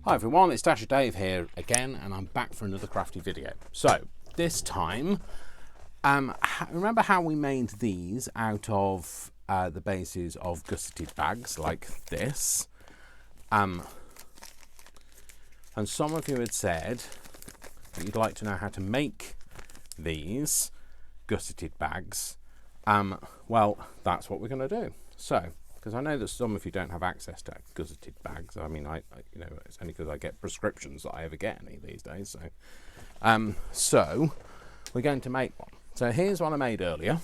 Hi everyone, it's Dasher Dave here again, and I'm back for another crafty video. So this time, remember how we made these out of the bases of gusseted bags like this? And some of you had said that you'd like to know how to make these gusseted bags. Well, that's what we're going to do. So, because I know that some of you don't have access to gusseted bags. I mean, you know, it's only because I get prescriptions that I ever get any these days. So we're going to make one. So here's one I made earlier.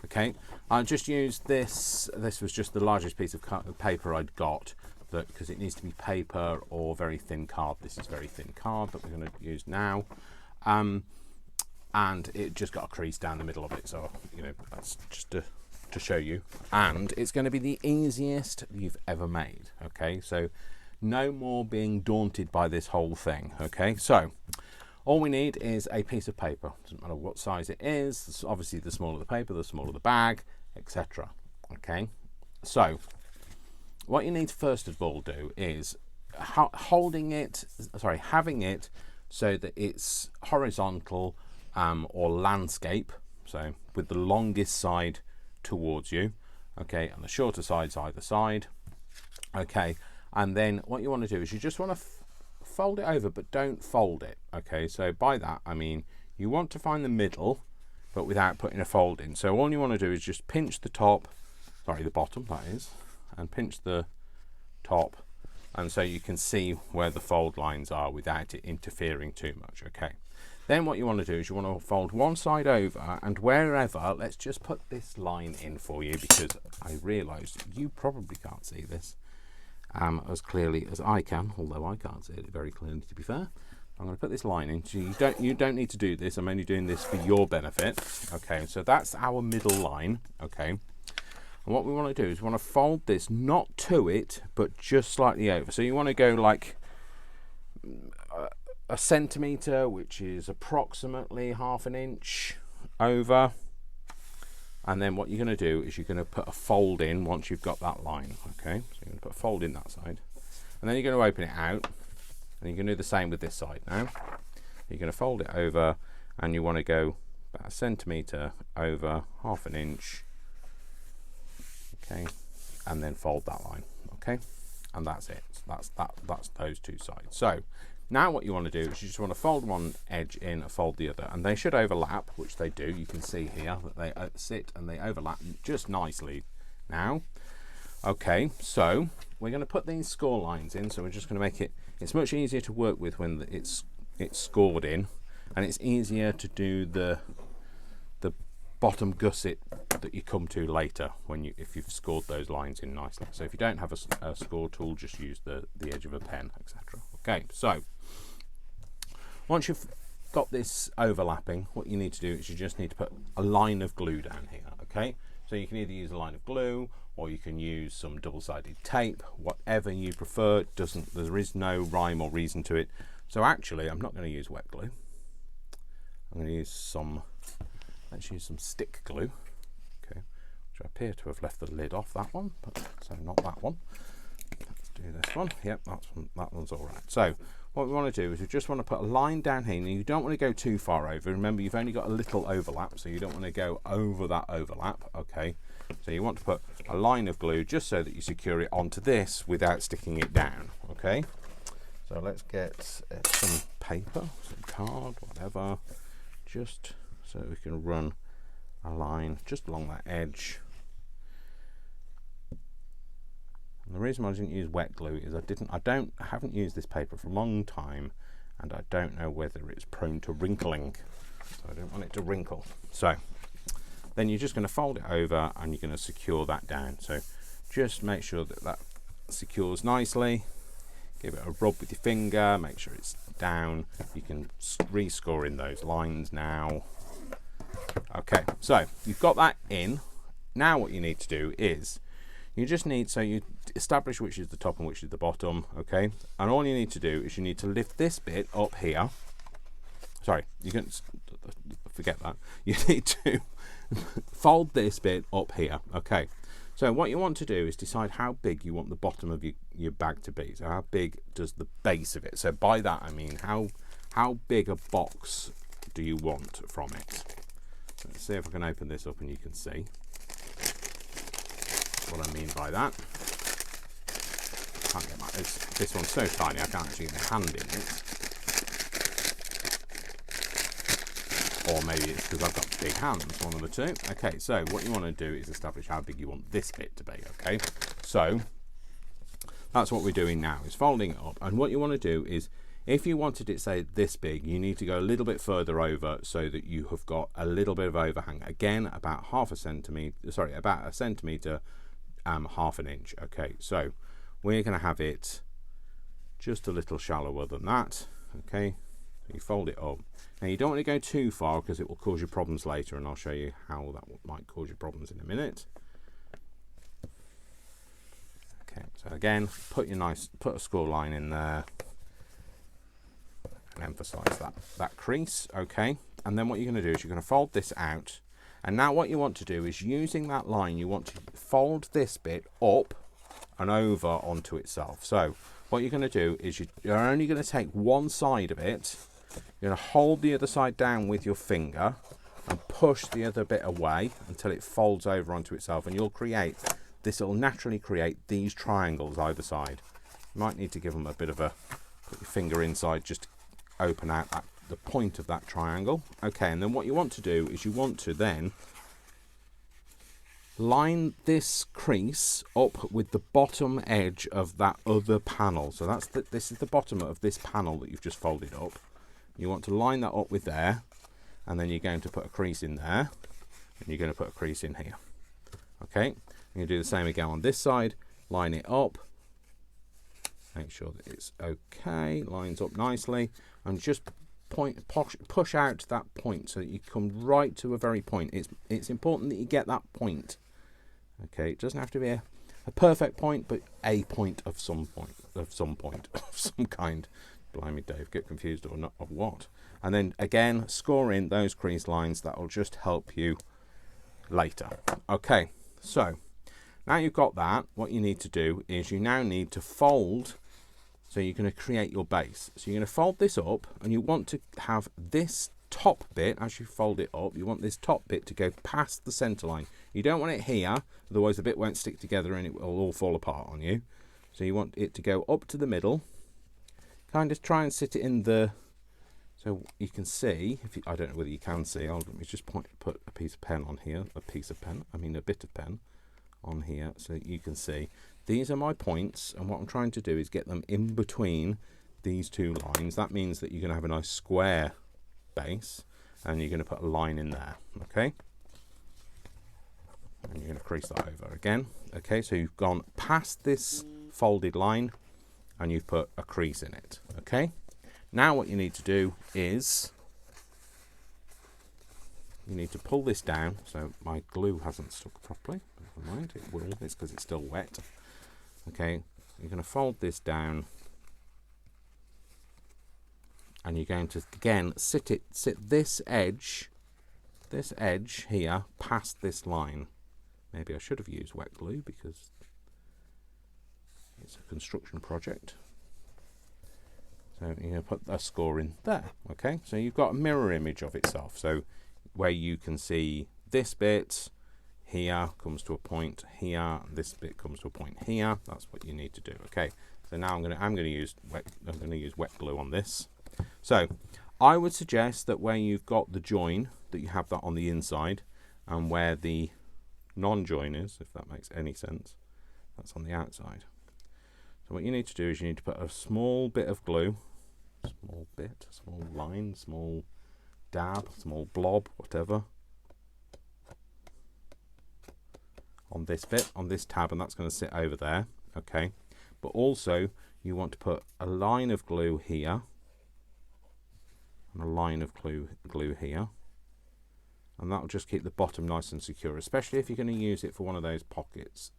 Okay, I just used this. This was just the largest piece of paper I'd got, because it needs to be paper or very thin card. This is very thin card that we're going to use now. And it just got a crease down the middle of it. So, you know, that's just to show you, and it's going to be the easiest you've ever made. Okay, so no more being daunted by this whole thing. Okay, so all we need is a piece of paper. Doesn't matter what size it is. Obviously, the smaller the paper, the smaller the bag, etc. Okay, so what you need to first of all do is having it so that it's horizontal or landscape, so with the longest side towards you, okay, and the shorter sides either side. Okay, and then what you want to do is you just want to fold it over, but don't fold it. Okay, so by that I mean you want to find the middle but without putting a fold in. So all you want to do is just pinch the top, sorry, the bottom that is, and pinch the top, and so you can see where the fold lines are without it interfering too much. Okay, then what you want to do is you want to fold one side over, and wherever, let's just put this line in for you, because I realised you probably can't see this as clearly as I can, although I can't see it very clearly, to be fair. I'm going to put this line in. So you don't need to do this. I'm only doing this for your benefit. Okay, so that's our middle line. Okay, and what we want to do is we want to fold this not to it, but just slightly over. So you want to go like a centimetre, which is approximately ½ an inch over, and then what you're going to do is you're going to put a fold in once you've got that line. Okay, so you're going to put a fold in that side, and then you're going to open it out, and you're going to do the same with this side. Now you're going to fold it over, and you want to go about a centimetre over, ½ an inch. Okay, and then fold that line. Okay, and that's it. That's those two sides. So now what you want to do is you just want to fold one edge in and fold the other, and they should overlap, which they do. You can see here that they sit and they overlap just nicely now. Okay, so we're going to put these score lines in, so we're just going to make it's much easier to work with when it's scored in, and it's easier to do the bottom gusset that you come to later if you've scored those lines in nicely. So if you don't have a score tool, just use the edge of a pen, etc. Okay, so once you've got this overlapping, what you need to do is you just need to put a line of glue down here. Okay, so you can either use a line of glue or you can use some double-sided tape, whatever you prefer. There is no rhyme or reason to it. So actually I'm not going to use wet glue. I'm going to use let's use some stick glue, okay, which I appear to have left the lid off that one, but so not that one. Let's do this one. Yep, that one's all right. So what we want to do is we just want to put a line down here, and you don't want to go too far over. Remember, you've only got a little overlap, so you don't want to go over that overlap. Okay, so you want to put a line of glue just so that you secure it onto this without sticking it down. Okay, so let's get some paper, some card, whatever, just so we can run a line just along that edge. And the reason I didn't use wet glue is I haven't used this paper for a long time, and I don't know whether it's prone to wrinkling, so I don't want it to wrinkle. So then you're just going to fold it over, and you're going to secure that down. So just make sure that secures nicely. Give it a rub with your finger, make sure it's down. You can rescore in those lines now. Okay, so you've got that in. Now what you need to do is you establish which is the top and which is the bottom. Okay, and all you need to do is you need to lift this bit up here. Sorry, you can forget that. You need to fold this bit up here. Okay, So what you want to do is decide how big you want the bottom of your bag to be. So how big does the base of it? So by that I mean how big a box do you want from it? Let's see if I can open this up and you can see what I mean by that. Can't get my, this one's so tiny I can't actually get my hand in it. Or maybe it's because I've got big hands, one of the two. Okay, so what you want to do is establish how big you want this bit to be, okay? So that's what we're doing now, is folding it up. And what you want to do is, if you wanted it, say, this big, you need to go a little bit further over so that you have got a little bit of overhang. Again, about about a centimetre, half an inch. Okay, so we're going to have it just a little shallower than that, okay? So you fold it up. Now you don't want to go too far because it will cause you problems later, and I'll show you how that might cause you problems in a minute. Okay, so again, put a score line in there and emphasize that crease, okay? And then what you're going to do is you're going to fold this out, and now what you want to do is, using that line, you want to fold this bit up and over onto itself. So what you're going to do is you're only going to take one side of it. You're going to hold the other side down with your finger and push the other bit away until it folds over onto itself, and this will naturally create these triangles either side. You might need to give them a bit of put your finger inside just to open out the point of that triangle. Okay, and then what you want to do is you want to then line this crease up with the bottom edge of that other panel. So this is the bottom of this panel that you've just folded up. You want to line that up with there, and then you're going to put a crease in there, and you're going to put a crease in here. Okay, you're going to do the same again on this side. Line it up, make sure that it's okay, lines up nicely, and just push out to that point so that you come right to a very point. It's important that you get that point. Okay, it doesn't have to be a perfect point, but a point of some kind. Blimey, Dave, get confused or not of what? And then again, score in those crease lines. That will just help you later. Okay, so now you've got that, what you need to do is you now need to fold. So you're going to create your base. So you're going to fold this up, and you want to have this top bit, as you fold it up, you want this top bit to go past the center line. You don't want it here, otherwise the bit won't stick together and it will all fall apart on you. So you want it to go up to the middle. Kind of try and sit it in so you can see, I don't know whether you can see, let me just put a piece of pen on here, a bit of pen on here so that you can see. These are my points, and what I'm trying to do is get them in between these two lines. That means that you're going to have a nice square base, and you're going to put a line in there, okay? And you're going to crease that over again. Okay, so you've gone past this folded line, and you've put a crease in it, okay? Now what you need to do is you need to pull this down. So my glue hasn't stuck properly. Never mind, it will. It's because it's still wet. Okay, you're going to fold this down, and you're going to again sit this edge here past this line. Maybe I should have used wet glue because it's a construction project. So you're going to put a score in there. Okay, so you've got a mirror image of itself. So where you can see this bit here comes to a point here, and this bit comes to a point here. That's what you need to do. Okay, so now I'm going to use wet glue on this. So I would suggest that where you've got the join, that you have that on the inside, and where the non-join is, if that makes any sense, that's on the outside. So what you need to do is you need to put a small bit of glue, small line, small dab, small blob, whatever, on this bit, on this tab, and that's going to sit over there. Okay, but also you want to put a line of glue here and a line of glue here, and that will just keep the bottom nice and secure, especially if you're going to use it for one of those pockets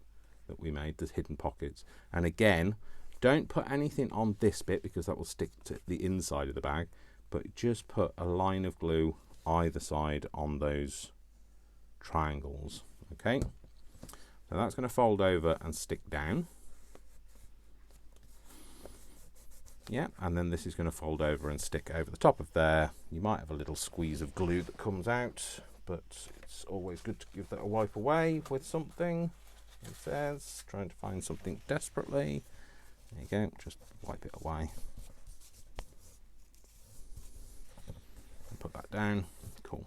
that we made, the hidden pockets. And again, don't put anything on this bit because that will stick to the inside of the bag, but just put a line of glue either side on those triangles. Okay, So that's going to fold over and stick down. Yeah, and then this is going to fold over and stick over the top of there. You might have a little squeeze of glue that comes out, but it's always good to give that a wipe away with something. It says, trying to find something desperately. There you go, just wipe it away. And put that down. Cool.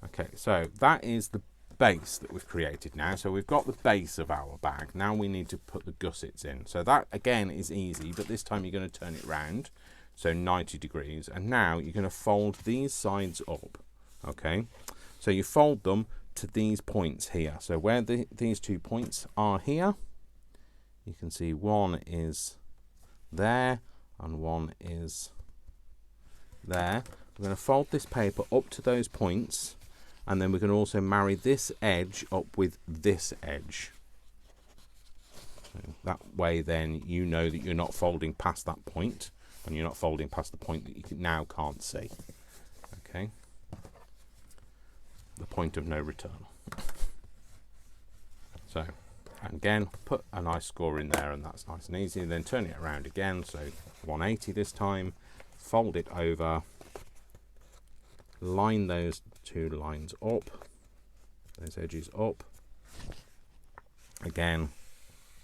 Okay, so that is the base that we've created now. So we've got the base of our bag. Now we need to put the gussets in. So that again is easy, but this time you're going to turn it round, so 90 degrees. And now you're going to fold these sides up. Okay, so you fold them to these points here. So where these 2 points are here, you can see one is there and one is there. We're going to fold this paper up to those points, and then we can also marry this edge up with this edge. So that way then you know that you're not folding past that point, and you're not folding past the point that you now can't see. Okay, the point of no return. So, and again, put a nice score in there, and that's nice and easy. Then turn it around again, so 180 this time, fold it over, line those 2 lines up, those edges up, again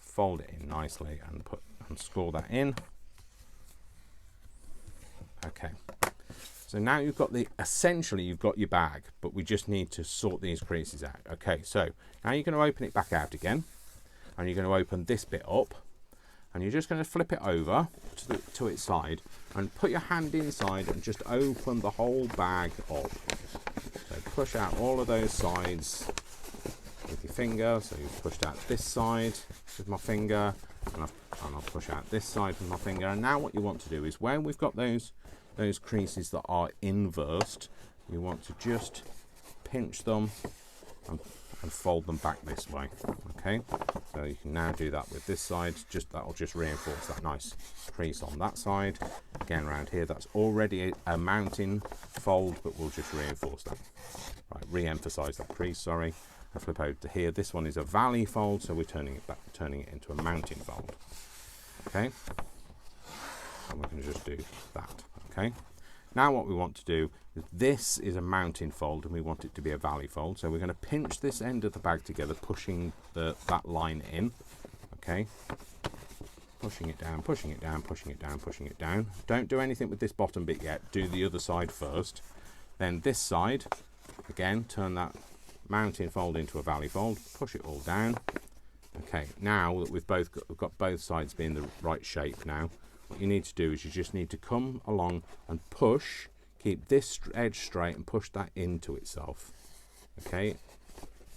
fold it in nicely and score that in. Okay, so now you've got essentially you've got your bag, but we just need to sort these creases out. Okay, so now you're going to open it back out again, and you're going to open this bit up, and you're just going to flip it over to its side and put your hand inside and just open the whole bag up. So push out all of those sides with your finger. So you've pushed out this side with my finger, and I'll push out this side with my finger. And now what you want to do is, where we've got those creases that are inversed, you want to just pinch them and fold them back this way. Okay, so you can now do that with this side. That'll just reinforce that nice crease on that side. Again, around here, that's already a mounting fold, but we'll just reinforce that. Right, re-emphasize that crease. Sorry. I flip over to here. This one is a valley fold, so we're turning it into a mounting fold. Okay, and we're going to just do that. Okay. Now what we want to do is, this is a mounting fold and we want it to be a valley fold. So we're going to pinch this end of the bag together, pushing that line in. Okay. Pushing it down, pushing it down, pushing it down, pushing it down. Don't do anything with this bottom bit yet. Do the other side first. Then this side, again, turn that mounting fold into a valley fold. Push it all down. Okay. Now that we've got both sides being the right shape now, what you need to do is you just need to come along and push, keep this edge straight and push that into itself. Okay,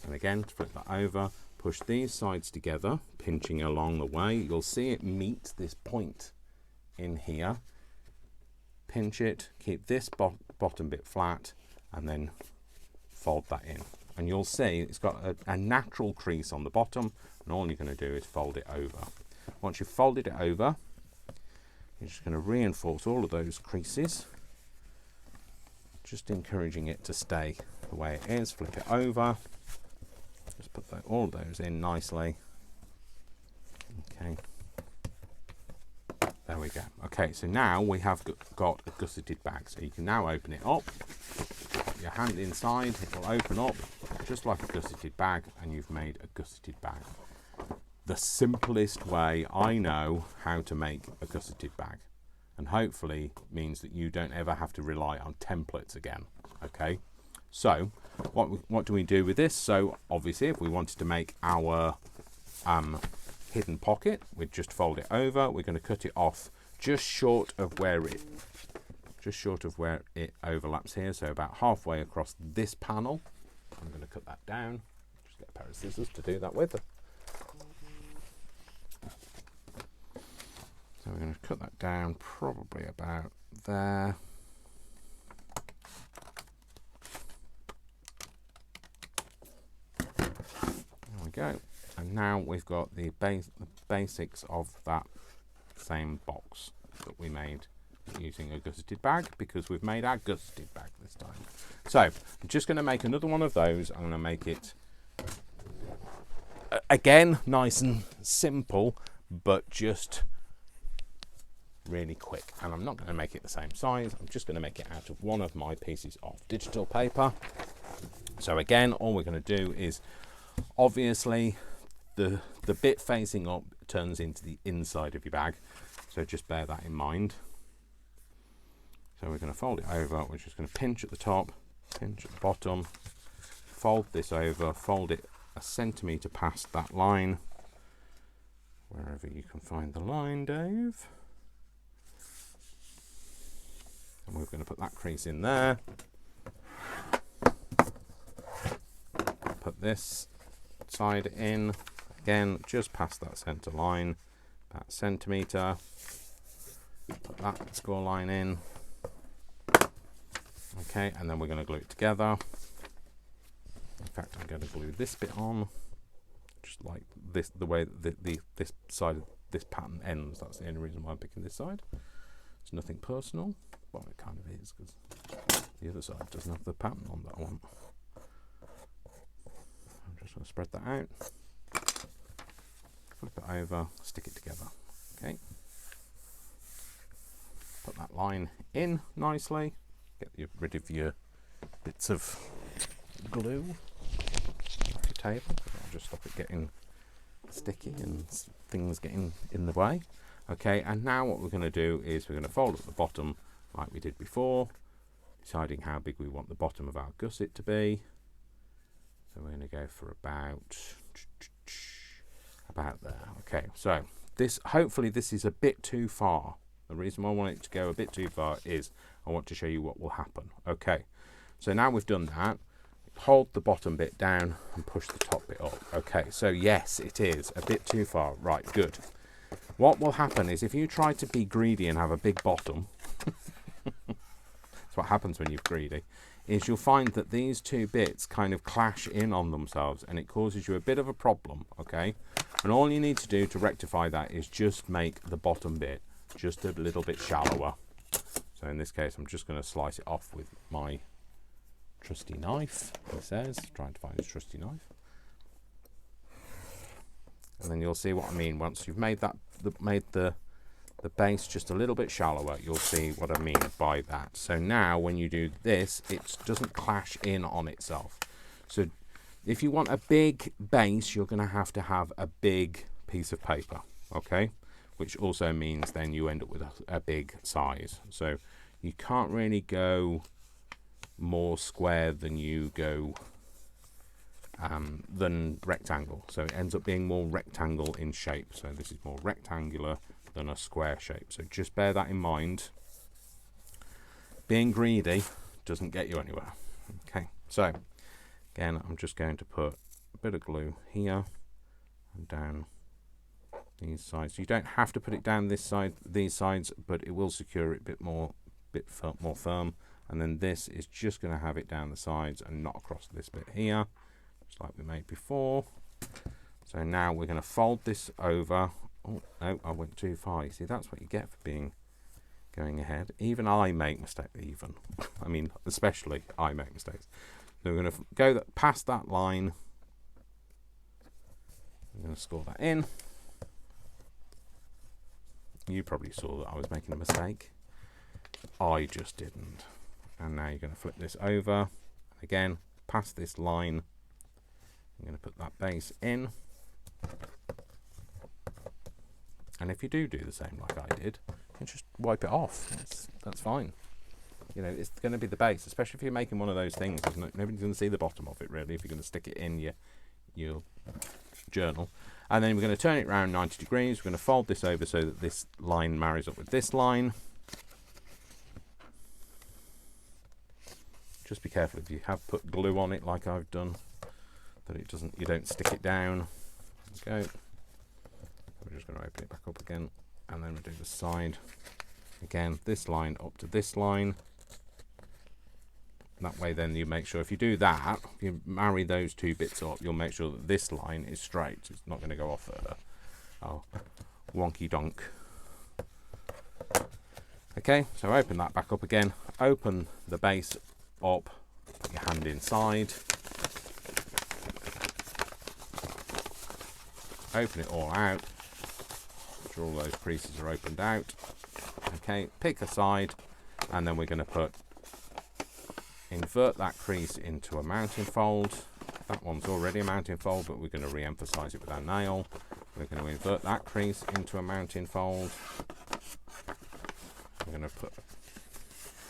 and again, flip that over, push these sides together, pinching along the way. You'll see it meet this point in here. Pinch it, keep this bottom bit flat, and then fold that in. And you'll see it's got a natural crease on the bottom, and all you're going to do is fold it over. Once you've folded it over, you're just going to reinforce all of those creases, just encouraging it to stay the way it is. Flip it over, just put all of those in nicely. Okay, there we go. Okay, so now we have got a gusseted bag. So you can now open it up, put your hand inside, it will open up just like a gusseted bag, and you've made a gusseted bag. The simplest way I know how to make a gusseted bag, and hopefully means that you don't ever have to rely on templates again. Okay, so what do we do with this? So obviously, if we wanted to make our hidden pocket, we'd just fold it over. We're going to cut it off just short of where it overlaps here, so about halfway across this panel. I'm going to cut that down. Just get a pair of scissors to do that with. So we're going to cut that down probably about there. There we go. And now we've got the basics of that same box that we made using a gusseted bag, because we've made our gusseted bag this time. So I'm just going to make another one of those. I'm going to make it again, nice and simple, but just really quick. And I'm not going to make it the same size. I'm just going to make it out of one of my pieces of digital paper. So again, all we're going to do is, obviously, the bit facing up turns into the inside of your bag. So just bear that in mind. So we're going to fold it over. We're just going to pinch at the top, pinch at the bottom, fold this over, fold it a centimetre past that line, wherever you can find the line, Dave. And we're going to put that crease in there. Put this side in, again, just past that centre line, about a centimetre. Put that score line in. Okay, and then we're going to glue it together. In fact, I'm going to glue this bit on, just like this, the way this side of this pattern ends. That's the only reason why I'm picking this side. It's nothing personal. Well, it kind of is, because the other side doesn't have the pattern on that I want. I'm just going to spread that out, flip it over, stick it together. Okay. Put that line in nicely. Get rid of your bits of glue off your table. I'll just stop it getting sticky and things getting in the way. Okay, and now what we're going to do is we're going to fold at the bottom like we did before, deciding how big we want the bottom of our gusset to be. So we're going to go for about there. Okay, so this, hopefully this is a bit too far. The reason why I want it to go a bit too far is I want to show you what will happen. Okay, so now we've done that, hold the bottom bit down and push the top bit up. Okay, so yes, it is a bit too far. Right, good. What will happen is if you try to be greedy and have a big bottom, that's what happens when you're greedy, is you'll find that these two bits kind of clash in on themselves and it causes you a bit of a problem, okay? And all you need to do to rectify that is just make the bottom bit just a little bit shallower. So in this case, I'm just going to slice it off with my trusty knife, he says, trying to find his trusty knife. And then you'll see what I mean. Once you've made that, made the base just a little bit shallower, you'll see what I mean by that. So now when you do this, it doesn't clash in on itself. So if you want a big base, you're going to have a big piece of paper, okay? Which also means then you end up with a big size. So you can't really go more square than you go than rectangle. So it ends up being more rectangle in shape. So this is more rectangular than a square shape. So just bear that in mind. Being greedy doesn't get you anywhere. Okay, so again, I'm just going to put a bit of glue here and down these sides. You don't have to put it down this side, these sides, but it will secure it a bit more firm. And then this is just going to have it down the sides and not across this bit here, just like we made before. So now we're going to fold this over. Oh no, I went too far. You see, that's what you get for going ahead. Even I make mistakes. I mean, especially I make mistakes. So we're going to go past that line. I'm going to score that in. You probably saw that I was making a mistake. I just didn't. And now you're going to flip this over. Again, past this line. I'm going to put that base in. And if you do the same like I did, you can just wipe it off. That's fine. You know, it's going to be the base, especially if you're making one of those things. Nobody's going to see the bottom of it, really, if you're going to stick it in your journal. And then we're going to turn it around 90 degrees. We're going to fold this over so that this line marries up with this line. Just be careful if you have put glue on it like I've done, that you don't stick it down. There we go. We're just going to open it back up again, and then we'll do the side. Again, this line up to this line. That way then you make sure, if you do that, if you marry those two bits up, you'll make sure that this line is straight. It's not going to go off wonky donk. Okay, so open that back up again. Open the base up, put your hand inside. open it all out. Make sure all those creases are opened out. Okay, pick a side, and then we're going to invert that crease into a mounting fold. That one's already a mounting fold, but we're going to re-emphasize it with our nail. We're going to invert that crease into a mounting fold. We're going to put a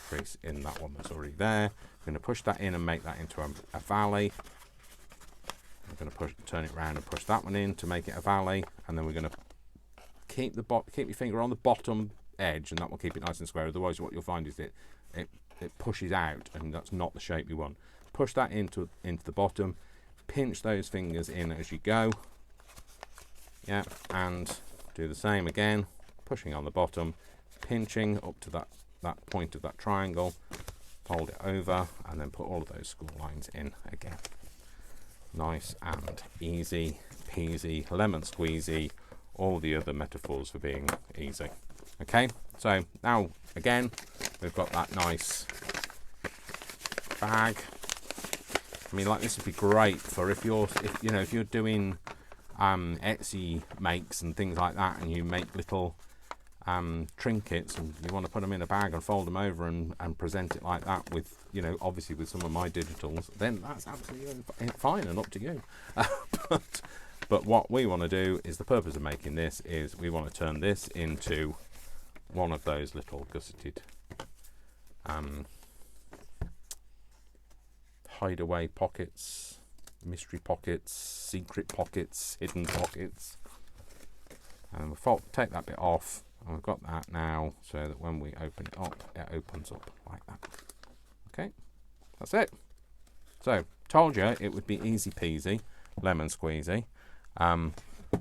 crease in that one that's already there. We're going to push that in and make that into a valley. We're going to turn it around and push that one in to make it a valley, and then we're going to keep your finger on the bottom edge, and that will keep it nice and square. Otherwise, what you'll find is it pushes out, and that's not the shape you want. Push that into the bottom, pinch those fingers in as you go. Yeah, and do the same again, pushing on the bottom, pinching up to that point of that triangle, fold it over, and then put all of those school lines in again. Nice and easy peasy, lemon squeezy, all the other metaphors for being easy. Okay, so now again, we've got that nice bag. I mean, like, this would be great for if you're doing Etsy makes and things like that, and you make little trinkets, and you want to put them in a bag and fold them over and present it like that with, obviously with some of my digitals, then that's absolutely fine and up to you. But what we want to do is, the purpose of making this is we want to turn this into one of those little gusseted hideaway pockets, mystery pockets, secret pockets, hidden pockets. And we'll take that bit off, and we've got that now, so that when we open it up, it opens up like that. Okay, that's it. So, told you it would be easy peasy, lemon squeezy.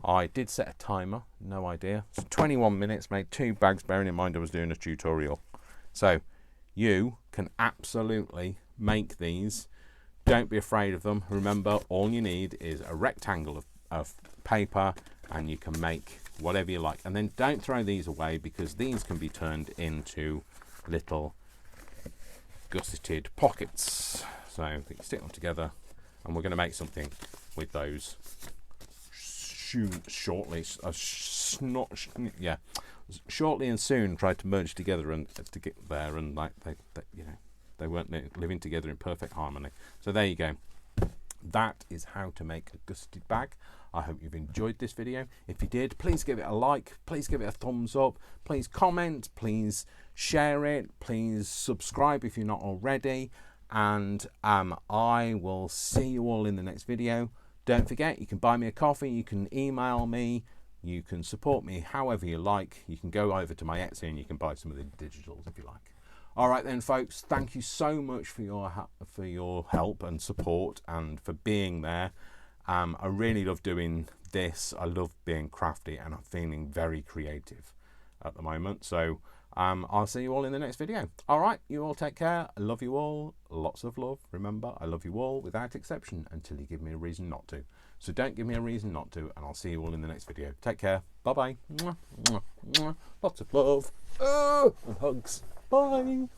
I did set a timer, no idea. So 21 minutes, made 2 bags, bearing in mind I was doing a tutorial. So you can absolutely make these. Don't be afraid of them. Remember, all you need is a rectangle of paper, and you can make whatever you like. And then don't throw these away, because these can be turned into little gusseted pockets. So you stick them together, and we're going to make something with those shortly. Shortly and soon tried to merge together and to get there, and like they weren't living together in perfect harmony. So there you go. That is how to make a gusseted bag. I hope you've enjoyed this video. If you did, please give it a like, please give it a thumbs up, please comment, please share it, please subscribe if you're not already, and I will see you all in the next video. Don't forget, you can buy me a coffee, you can email me, you can support me however you like. You can go over to my Etsy and you can buy some of the digitals if you like. All right then, folks, thank you so much for your help and support, and for being there. I really love doing this. I love being crafty, and I'm feeling very creative at the moment. So I'll see you all in the next video. All right, you all take care. I love you all. Lots of love. Remember, I love you all without exception, until you give me a reason not to. So don't give me a reason not to, and I'll see you all in the next video. Take care. Bye-bye. Lots of love. And hugs. Bye.